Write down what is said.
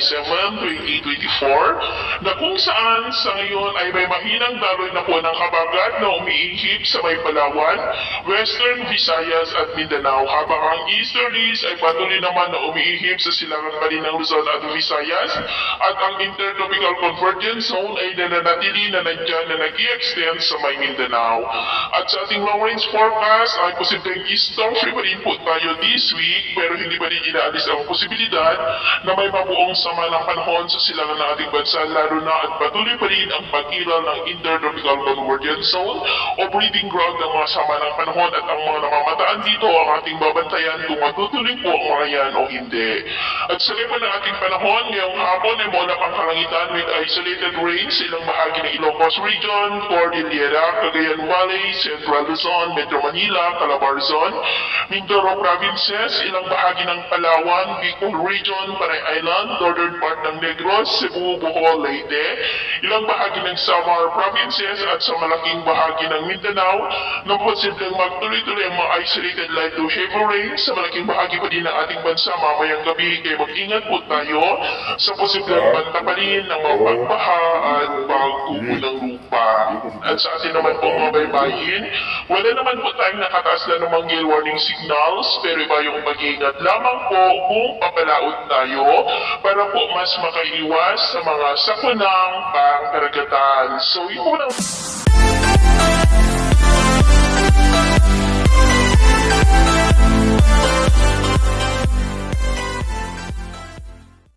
July 7, 2024 na kung saan sa ngayon ay may mahinang daloy na po ng habagat na umiihip sa may Palawan, Western Visayas at Mindanao habang ang easterlies ay patuloy naman na umiihip sa silangan pa rin ng Luzon at Visayas at ang Intertropical Convergence Zone ay nananatili na nandyan na nag-i-extend sa may Mindanao. At sa ating long range forecast ay posibleng eastern free pa rin po tayo this week pero hindi pa rin inaalis ang posibilidad na may mabuong sama ng panahon sa silangan ng ating bansa lalo na at patuloy pa rin ang pag-ilal ng Intertropical Convergence Zone o breeding ground ng mga sama ng panahon at ang mga namamataan dito ang ating babantayan kung matutuloy po ang mga yan o hindi. At sa lima ng ating panahon, ngayong hapon ay maulap ang kalangitan with isolated rain sa ilang bahagi ng Ilocos Region, Cordillera, Cagayan Valley, Central Luzon, Metro Manila, Calabarzon, Mindoro Provinces, ilang bahagi ng Palawan, Bicol Region, Panay Island, northern part ng Negros, Cebu, Bohol, Leyte, ilang bahagi ng Samar Provinces at sa malaking bahagi ng Mindanao na posibleng magtuloy-tuloy ang mga isolated light to heavy rain sa malaking bahagi pa din ng ating bansa mamayang gabi kaya mag-ingat po tayo sa posibleng pantaparin ng mga pagbaha at paggubo ng lupa. At sa atin naman po mga baybayin, wala naman po tayong nakataas na namang gale warning signals pero iba yung mag-iingat lamang po kung papalaot tayo para po mas makaiwas sa mga sakunang pangkaragatan. So yun po lang.